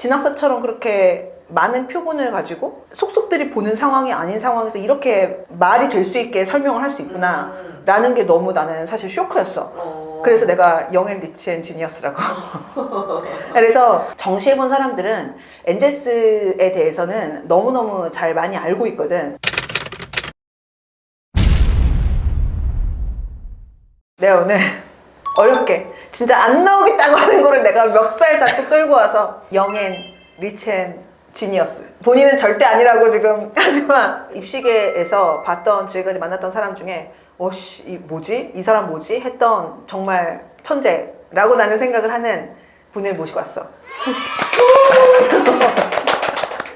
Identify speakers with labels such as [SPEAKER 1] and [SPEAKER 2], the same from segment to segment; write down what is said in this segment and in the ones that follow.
[SPEAKER 1] 진학사처럼 그렇게 많은 표본을 가지고 속속들이 보는 상황이 아닌 상황에서 이렇게 말이 될 수 있게 설명을 할 수 있구나 라는 게 너무 나는 사실 쇼크였어. 그래서 내가 영앤 리치 앤 지니어스라고. 그래서 정시해본 사람들은 엔젤스에 대해서는 너무너무 잘 많이 알고 있거든. 내가 오늘 어렵게 진짜 안 나오겠다고 하는 거를 내가 멱살 잡고 끌고 와서 영앤 리치 앤 지니어스. 본인은 절대 아니라고 지금 하지만 입시계에서 봤던 지금까지 만났던 사람 중에 이 뭐지? 이 사람 뭐지? 했던 정말 천재라고 나는 생각을 하는 분을 모시고 왔어.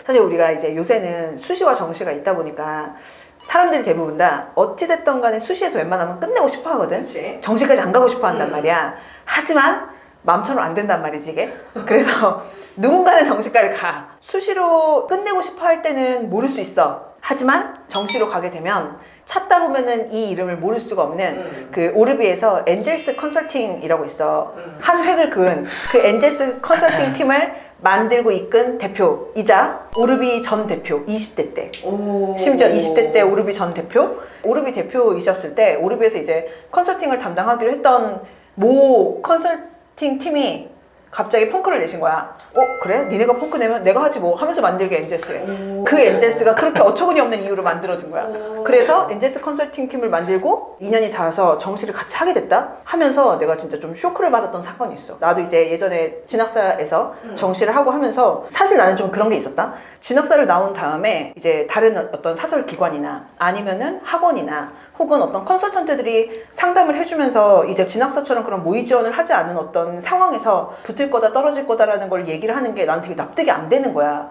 [SPEAKER 1] 사실 우리가 이제 요새는 수시와 정시가 있다 보니까 사람들이 대부분 다 어찌됐든 간에 수시에서 웬만하면 끝내고 싶어 하거든.
[SPEAKER 2] 그치.
[SPEAKER 1] 정시까지 안 가고 싶어 한단 말이야. 하지만 마음처럼 안 된단 말이지 이게. 그래서 누군가는 정시까지 가. 수시로 끝내고 싶어 할 때는 모를 수 있어. 하지만 정시로 가게 되면 찾다 보면은 이 이름을 모를 수가 없는 그 오르비에서 엔젤스 컨설팅이라고 있어. 한 획을 그은 그 엔젤스 컨설팅 팀을 만들고 이끈 대표이자 오르비 전 대표 20대 때 심지어 20대 때 오르비 전 대표 오르비 대표이셨을 때 오르비에서 이제 컨설팅을 담당하기로 했던 모 컨설팅 팀이 갑자기 펑크를 내신 거야. 그래? 니네가 펑크 내면 내가 하지 뭐 하면서 만들게 엔젤스래. 그 엔젤스가 그렇게 어처구니 없는 이유로 만들어진 거야. 그래서 엔젤스 컨설팅 팀을 만들고 2년이 닿아서 정시를 같이 하게 됐다 하면서 내가 진짜 좀 쇼크를 받았던 사건이 있어. 나도 이제 예전에 진학사에서 정시를 하고 하면서 사실 나는 좀 그런 게 있었다. 진학사를 나온 다음에 이제 다른 어떤 사설 기관이나 아니면은 학원이나 혹은 어떤 컨설턴트들이 상담을 해주면서 이제 진학사처럼 그런 모의 지원을 하지 않은 어떤 상황에서 붙을 거다 떨어질 거다라는 걸 얘기를 하는 게 난 되게 납득이 안 되는 거야.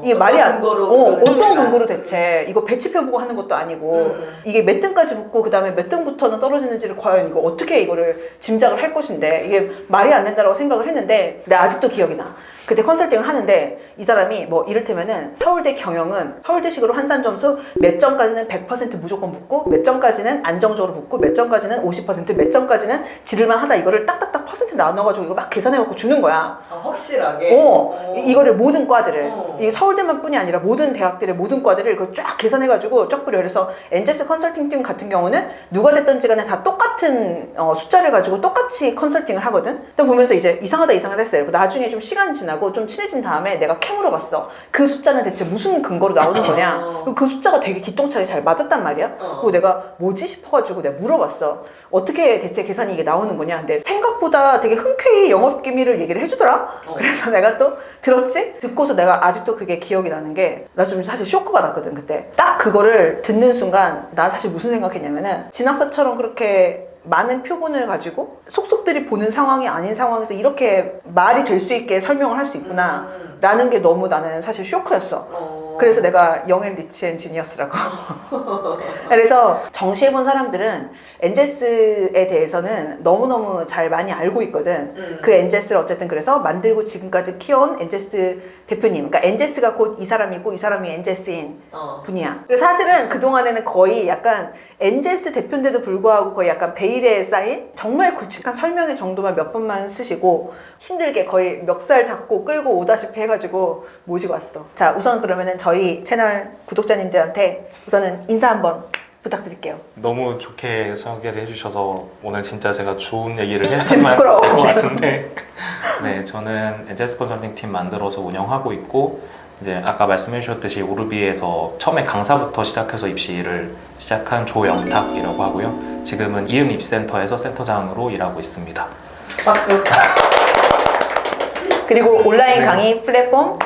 [SPEAKER 1] 이게 말이 안 어떤 근거로 대체 이거 배치표 보고 하는 것도 아니고 이게 몇 등까지 붙고 그 다음에 몇 등부터는 떨어지는지를 과연 이거 어떻게 이거를 짐작을 할 것인데 이게 말이 안 된다라고 생각을 했는데 내가 아직도 기억이 나. 그때 컨설팅을 하는데 이 사람이 뭐 이를테면은 서울대 경영은 서울대식으로 환산 점수 몇 점까지는 100% 무조건 붙고 몇 점까지는 안정적으로 붙고 몇 점까지는 50% 몇 점까지는 지를만 하다 이거를 딱딱딱 퍼센트 나눠가지고 이거 막 계산해갖고 주는 거야.
[SPEAKER 2] 확실하게?
[SPEAKER 1] 이거를 모든 과들을 이 서울대만 뿐이 아니라 모든 대학들의 모든 과들을 이걸 쫙 계산해가지고 쫙 뿌려. 그래서 엔젤스 컨설팅 팀 같은 경우는 누가 됐든지 간에 다 똑같은 숫자를 가지고 똑같이 컨설팅을 하거든. 근데 보면서 이제 이상하다 했어요. 나중에 좀 시간 지나고 좀 친해진 다음에 내가 캐 물어봤어. 그 숫자는 대체 무슨 근거로 나오는 거냐. 그 숫자가 되게 기똥차게 잘 맞았단 말이야. 그리고 내가 뭐지 싶어가지고 내가 물어봤어. 어떻게 대체 계산이 이게 나오는 거냐. 근데 생각보다 되게 흔쾌히 영업기밀을 얘기를 해주더라. 그래서 내가 또 들었지? 듣고서 내가 아직도 그게 기억이 나는 게 나 좀 사실 쇼크 받았거든 그때. 딱 그거를 듣는 순간 나 사실 무슨 생각했냐면은 진학사처럼 그렇게 많은 표본을 가지고 속속들이 보는 상황이 아닌 상황에서 이렇게 말이 될 수 있게 설명을 할 수 있구나 라는 게 너무 나는 사실 쇼크였어. 그래서 내가 영앤 리치 앤 지니어스라고. 그래서 정시해본 사람들은 엔젤스에 대해서는 너무너무 잘 많이 알고 있거든. 그 엔젤스를 어쨌든 그래서 만들고 지금까지 키워온 엔젤스 대표님. 그러니까 엔젤스가 곧 이 사람이고 이 사람이 엔젤스인 분이야. 그래서 사실은 그동안에는 거의 약간 엔젤스 대표인데도 불구하고 거의 약간 베일에 쌓인 정말 굵직한 설명의 정도만 몇 번만 쓰시고 힘들게 거의 멱살 잡고 끌고 오다시피 해가지고 모시고 왔어. 자, 우선 그러면은 저희 채널 구독자님들한테 우선은 인사 한번 부탁드릴게요.
[SPEAKER 3] 너무 좋게 소개를 해주셔서 오늘 진짜 제가 좋은 얘기를
[SPEAKER 1] 지금
[SPEAKER 3] 해야만
[SPEAKER 1] 부끄러워.
[SPEAKER 3] 될 것 같은데 네, 저는 엔젤스 컨설팅 팀 만들어서 운영하고 있고 이제 아까 말씀해 주셨듯이 오르비에서 처음에 강사부터 시작해서 입시를 시작한 조영탁이라고 하고요. 지금은 이음 입시센터에서 센터장으로 일하고 있습니다.
[SPEAKER 2] 박수.
[SPEAKER 1] 그리고 온라인 강의 플랫폼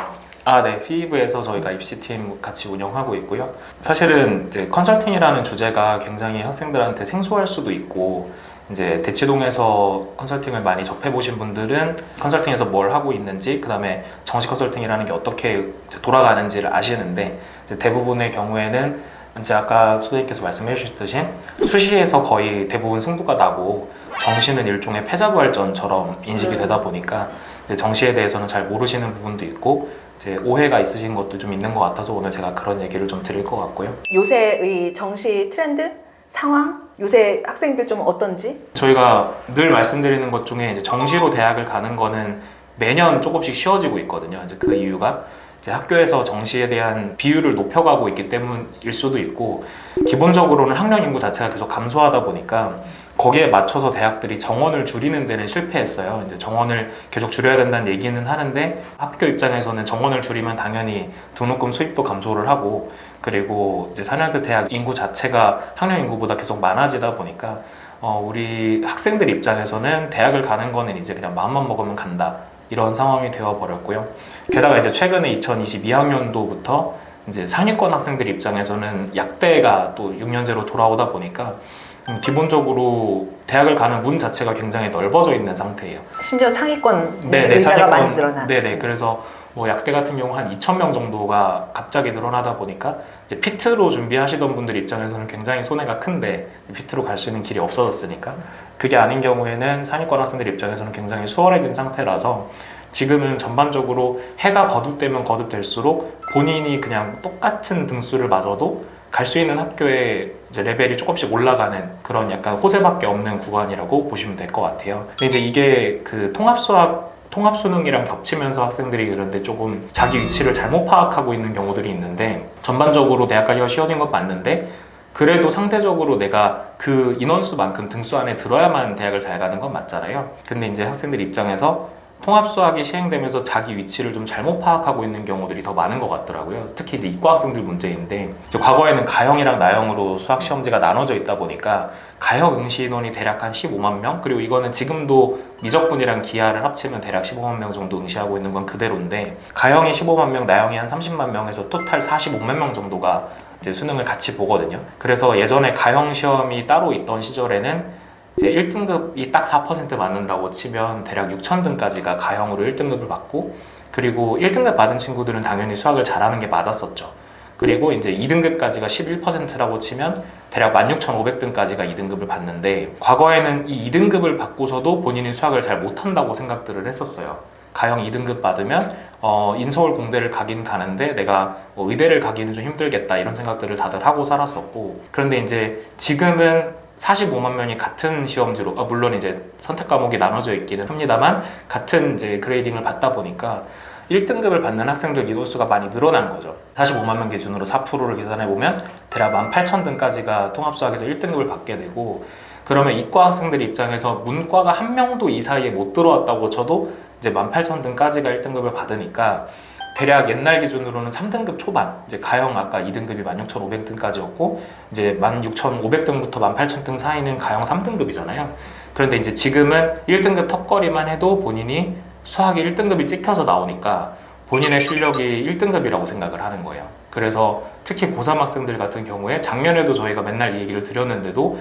[SPEAKER 3] 네. 피브에서 저희가 입시팀 같이 운영하고 있고요. 사실은 이제 컨설팅이라는 주제가 굉장히 학생들한테 생소할 수도 있고 이제 대치동에서 컨설팅을 많이 접해보신 분들은 컨설팅에서 뭘 하고 있는지 그 다음에 정식 컨설팅이라는 게 어떻게 돌아가는지를 아시는데 이제 대부분의 경우에는 이제 아까 소장님께서 말씀해 주셨듯이 수시에서 거의 대부분 승부가 나고 정시는 일종의 패자부활전처럼 인식이 되다 보니까 이제 정시에 대해서는 잘 모르시는 부분도 있고 이제 오해가 있으신 것도 좀 있는 것 같아서 오늘 제가 그런 얘기를 좀 드릴 것 같고요.
[SPEAKER 1] 요새의 정시 트렌드? 상황? 요새 학생들 좀 어떤지?
[SPEAKER 3] 저희가 늘 말씀드리는 것 중에 이제 정시로 대학을 가는 거는 매년 조금씩 쉬워지고 있거든요. 이제 그 이유가 이제 학교에서 정시에 대한 비율을 높여가고 있기 때문일 수도 있고, 기본적으로는 학령 인구 자체가 계속 감소하다 보니까 거기에 맞춰서 대학들이 정원을 줄이는 데는 실패했어요. 이제 정원을 계속 줄여야 된다는 얘기는 하는데, 학교 입장에서는 정원을 줄이면 당연히 등록금 수입도 감소를 하고, 그리고 이제 4년제 대학 인구 자체가 학령 인구보다 계속 많아지다 보니까 우리 학생들 입장에서는 대학을 가는 거는 이제 그냥 마음만 먹으면 간다, 이런 상황이 되어 버렸고요. 게다가 이제 최근에 2022학년도부터 이제 상위권 학생들 입장에서는 약대가 또 6년제로 돌아오다 보니까 기본적으로 대학을 가는 문 자체가 굉장히 넓어져 있는 상태예요.
[SPEAKER 1] 심지어 상위권
[SPEAKER 3] 네네,
[SPEAKER 1] 의자가
[SPEAKER 3] 상위권,
[SPEAKER 1] 많이 늘어난.
[SPEAKER 3] 네네. 그래서 뭐 약대 같은 경우 한 2,000명 정도가 갑자기 늘어나다 보니까 이제 피트로 준비하시던 분들 입장에서는 굉장히 손해가 큰데, 피트로 갈 수 있는 길이 없어졌으니까. 그게 아닌 경우에는 상위권 학생들 입장에서는 굉장히 수월해진 상태라서 지금은 전반적으로 해가 거듭되면 거듭될수록 본인이 그냥 똑같은 등수를 맞아도 갈 수 있는 학교의 이제 레벨이 조금씩 올라가는 그런 약간 호재밖에 없는 구간이라고 보시면 될 것 같아요. 근데 이제 이게 그 통합 수능이랑 겹치면서 학생들이 그런데 조금 자기 위치를 잘못 파악하고 있는 경우들이 있는데, 전반적으로 대학 가기가 쉬워진 건 맞는데 그래도 상대적으로 내가 그 인원수만큼 등수 안에 들어야만 대학을 잘 가는 건 맞잖아요. 근데 이제 학생들 입장에서 통합 수학이 시행되면서 자기 위치를 좀 잘못 파악하고 있는 경우들이 더 많은 것 같더라고요. 특히 이제 이과 학생들 문제인데, 이제 과거에는 가형이랑 나형으로 수학 시험지가 나눠져 있다 보니까 가형 응시 인원이 대략 한 15만 명, 그리고 이거는 지금도 미적분이랑 기하를 합치면 대략 15만 명 정도 응시하고 있는 건 그대로인데, 가형이 15만 명, 나형이 한 30만 명에서 토탈 45만 명 정도가 이제 수능을 같이 보거든요. 그래서 예전에 가형 시험이 따로 있던 시절에는 이제 1등급이 딱 4% 맞는다고 치면 대략 6,000등까지가 가형으로 1등급을 받고, 그리고 1등급 받은 친구들은 당연히 수학을 잘하는 게 맞았었죠. 그리고 이제 2등급까지가 11%라고 치면 대략 16,500등까지가 2등급을 받는데, 과거에는 이 2등급을 받고서도 본인이 수학을 잘 못한다고 생각들을 했었어요. 가형 2등급 받으면 인서울 공대를 가긴 가는데 내가 의대를 가기는 좀 힘들겠다, 이런 생각들을 다들 하고 살았었고, 그런데 이제 지금은 45만 명이 같은 시험지로, 물론 이제 선택 과목이 나눠져 있기는 합니다만 같은 이제 그레이딩을 받다 보니까 1등급을 받는 학생들 인원수가 많이 늘어난 거죠. 45만 명 기준으로 4%를 계산해 보면 대략 18,000등까지가 통합수학에서 1등급을 받게 되고, 그러면 이과 학생들 입장에서 문과가 한 명도 이 사이에 못 들어왔다고 쳐도 이제 18,000등까지가 1등급을 받으니까 대략 옛날 기준으로는 3등급 초반, 이제 가형 아까 2등급이 16,500등까지였고 이제 16,500등부터 18,000등 사이는 가형 3등급이잖아요. 그런데 이제 지금은 1등급 턱걸이만 해도 본인이 수학이 1등급이 찍혀서 나오니까 본인의 실력이 1등급이라고 생각을 하는 거예요. 그래서 특히 고3 학생들 같은 경우에 작년에도 저희가 맨날 이 얘기를 드렸는데도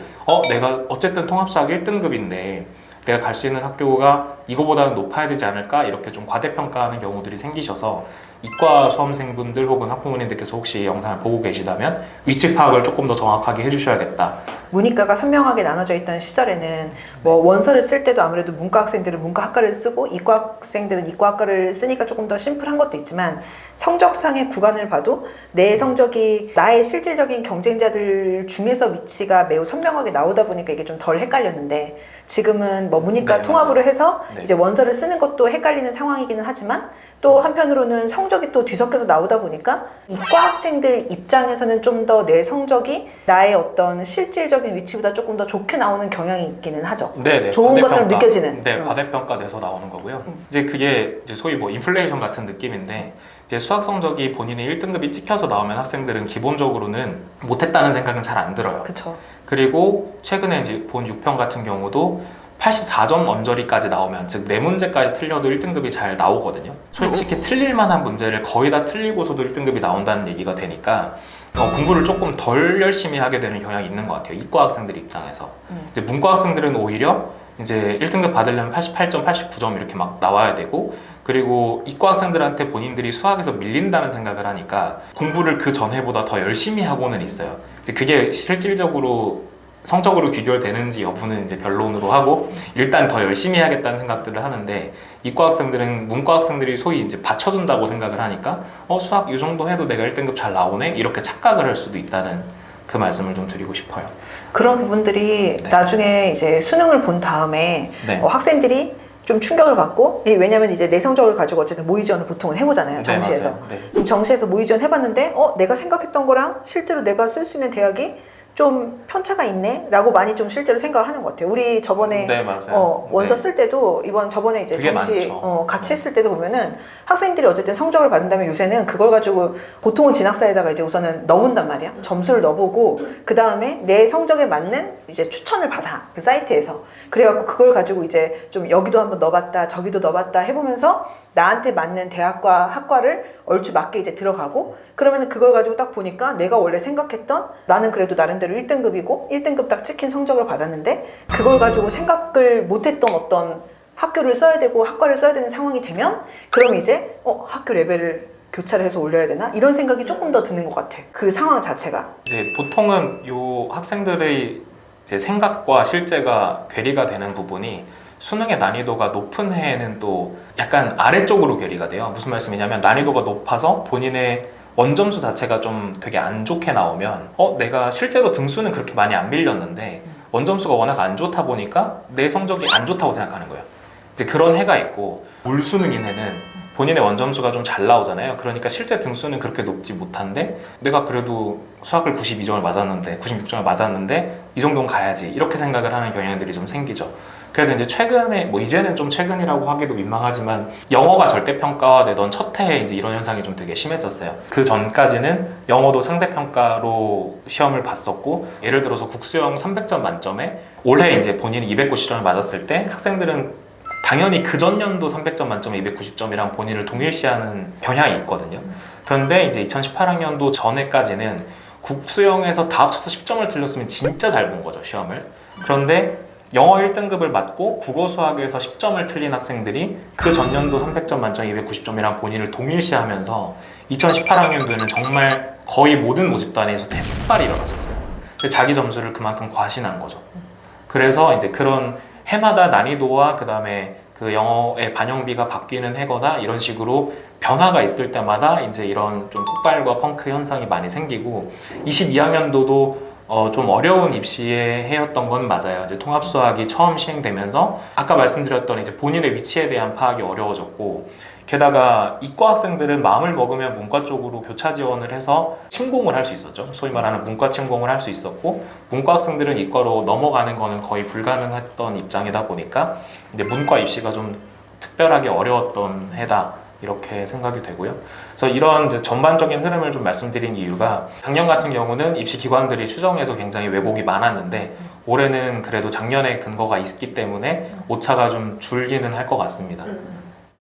[SPEAKER 3] 내가 어쨌든 통합수학 1등급인데 내가 갈 수 있는 학교가 이거보다는 높아야 되지 않을까, 이렇게 좀 과대평가하는 경우들이 생기셔서 이과 수험생분들 혹은 학부모님들께서 혹시 이 영상을 보고 계시다면 위치 파악을 조금 더 정확하게 해주셔야겠다.
[SPEAKER 1] 문이과가 선명하게 나눠져 있던 시절에는 뭐 원서를 쓸 때도 아무래도 문과 학생들은 문과 학과를 쓰고 이과 학생들은 이과 학과를 쓰니까 조금 더 심플한 것도 있지만, 성적상의 구간을 봐도 내 성적이 나의 실질적인 경쟁자들 중에서 위치가 매우 선명하게 나오다 보니까 이게 좀 덜 헷갈렸는데, 지금은 뭐 문이과
[SPEAKER 3] 네,
[SPEAKER 1] 통합으로
[SPEAKER 3] 맞아요.
[SPEAKER 1] 해서
[SPEAKER 3] 네.
[SPEAKER 1] 이제 원서를 쓰는 것도 헷갈리는 상황이기는 하지만, 또 한편으로는 성적이 또 뒤섞여서 나오다 보니까 이과 학생들 입장에서는 좀 더 내 성적이 나의 어떤 실질적인 위치보다 조금 더 좋게 나오는 경향이 있기는 하죠.
[SPEAKER 3] 네네,
[SPEAKER 1] 좋은 것처럼 느껴지는.
[SPEAKER 3] 네, 과대평가돼서 나오는 거고요. 이제 그게 이제 소위 뭐 인플레이션 같은 느낌인데, 이제 수학 성적이 본인의 1등급이 찍혀서 나오면 학생들은 기본적으로는 못했다는 생각은 잘 안 들어요.
[SPEAKER 1] 그쵸.
[SPEAKER 3] 그리고 최근에 이제 본 6평 같은 경우도 84점 언저리까지 나오면, 즉 4문제까지 틀려도 1등급이 잘 나오거든요. 솔직히 틀릴 만한 문제를 거의 다 틀리고서도 1등급이 나온다는 얘기가 되니까 공부를 조금 덜 열심히 하게 되는 경향이 있는 것 같아요. 이과 학생들 입장에서. 이제 문과 학생들은 오히려 이제 1등급 받으려면 88점, 89점 이렇게 막 나와야 되고, 그리고 이과 학생들한테 본인들이 수학에서 밀린다는 생각을 하니까 공부를 그 전해보다 더 열심히 하고는 있어요. 그게 실질적으로 성적으로 귀결되는지 여부는 이제 변론으로 하고, 일단 더 열심히 해야겠다는 생각들을 하는데, 이과 학생들은 문과 학생들이 소위 이제 받쳐준다고 생각을 하니까 수학 이 정도 해도 내가 1등급 잘 나오네, 이렇게 착각을 할 수도 있다는 그 말씀을 좀 드리고 싶어요.
[SPEAKER 1] 그런 부분들이
[SPEAKER 3] 네.
[SPEAKER 1] 나중에 이제 수능을 본 다음에
[SPEAKER 3] 네.
[SPEAKER 1] 학생들이 좀 충격을 받고, 왜냐면 이제 내 성적을 가지고 어쨌든 모의 지원을 보통은 해보잖아요, 정시에서.
[SPEAKER 3] 맞아요. 네.
[SPEAKER 1] 그럼 정시에서 모의 지원 해봤는데 내가 생각했던 거랑 실제로 내가 쓸 수 있는 대학이 좀 편차가 있네? 라고 많이 좀 실제로 생각을 하는 것 같아요. 우리 저번에
[SPEAKER 3] 네, 맞아요.
[SPEAKER 1] 원서
[SPEAKER 3] 네.
[SPEAKER 1] 쓸 때도 저번에 이제
[SPEAKER 3] 그게
[SPEAKER 1] 정시
[SPEAKER 3] 많죠.
[SPEAKER 1] 같이 했을 때도 보면은 학생들이 어쨌든 성적을 받는다면 요새는 그걸 가지고 보통은 진학사에다가 이제 우선은 넣어본단 말이야. 점수를 넣어보고 그 다음에 내 성적에 맞는 이제 추천을 받아, 그 사이트에서. 그래갖고 그걸 가지고 이제 좀 여기도 한번 넣어봤다 저기도 넣어봤다 해보면서 나한테 맞는 대학과 학과를 얼추 맞게 이제 들어가고, 그러면은 그걸 가지고 딱 보니까 내가 원래 생각했던, 나는 그래도 나름대로 1등급이고 1등급 딱 찍힌 성적을 받았는데 그걸 가지고 생각을 못했던 어떤 학교를 써야 되고 학과를 써야 되는 상황이 되면, 그럼 이제 학교 레벨을 교차를 해서 올려야 되나? 이런 생각이 조금 더 드는 것 같아, 그 상황 자체가.
[SPEAKER 3] 이제 보통은 요 학생들의 이제 생각과 실제가 괴리가 되는 부분이 수능의 난이도가 높은 해에는 또 약간 아래쪽으로 괴리가 돼요. 무슨 말씀이냐면 난이도가 높아서 본인의 원점수 자체가 좀 되게 안 좋게 나오면 내가 실제로 등수는 그렇게 많이 안 밀렸는데 원점수가 워낙 안 좋다 보니까 내 성적이 안 좋다고 생각하는 거예요. 이제 그런 해가 있고, 물수능인 해는 본인의 원점수가 좀 잘 나오잖아요. 그러니까 실제 등수는 그렇게 높지 못한데 내가 그래도 수학을 92점을 맞았는데 96점을 맞았는데 이 정도는 가야지, 이렇게 생각을 하는 경향들이 좀 생기죠. 그래서 이제 최근에, 이제는 좀 최근이라고 하기도 민망하지만 영어가 절대평가가 되던 첫 해에 이제 이런 현상이 좀 되게 심했었어요. 그 전까지는 영어도 상대평가로 시험을 봤었고, 예를 들어서 국수영 300점 만점에 올해 이제 본인이 290점을 맞았을 때 학생들은 당연히 그 전년도 300점 만점에 290점이랑 본인을 동일시하는 경향이 있거든요. 그런데 이제 2018학년도 전에까지는 국수영에서 다 합쳐서 10점을 틀렸으면 진짜 잘 본 거죠, 시험을. 그런데 영어 1등급을 맞고 국어 수학에서 10점을 틀린 학생들이 그 전년도 300점 만점에 290점이랑 본인을 동일시하면서 2018학년도에는 정말 거의 모든 모집단에서 대폭발이 일어났었어요. 자기 점수를 그만큼 과신한 거죠. 그래서 이제 그런 해마다 난이도와 그 다음에 그 영어의 반영비가 바뀌는 해거나 이런 식으로 변화가 있을 때마다 이제 이런 좀 폭발과 펑크 현상이 많이 생기고, 22학년도도 좀 어려운 입시의 해였던 건 맞아요. 이제 통합수학이 처음 시행되면서 아까 말씀드렸던 이제 본인의 위치에 대한 파악이 어려워졌고, 게다가 이과 학생들은 마음을 먹으면 문과 쪽으로 교차 지원을 해서 침공을 할 수 있었죠. 소위 말하는 문과 침공을 할 수 있었고, 문과 학생들은 이과로 넘어가는 거는 거의 불가능했던 입장이다 보니까 이제 문과 입시가 좀 특별하게 어려웠던 해다, 이렇게 생각이 되고요. 그래서 이런 이제 전반적인 흐름을 좀 말씀드린 이유가, 작년 같은 경우는 입시 기관들이 추정해서 굉장히 왜곡이 많았는데 올해는 그래도 작년에 근거가 있기 때문에 오차가 좀 줄기는 할 것 같습니다.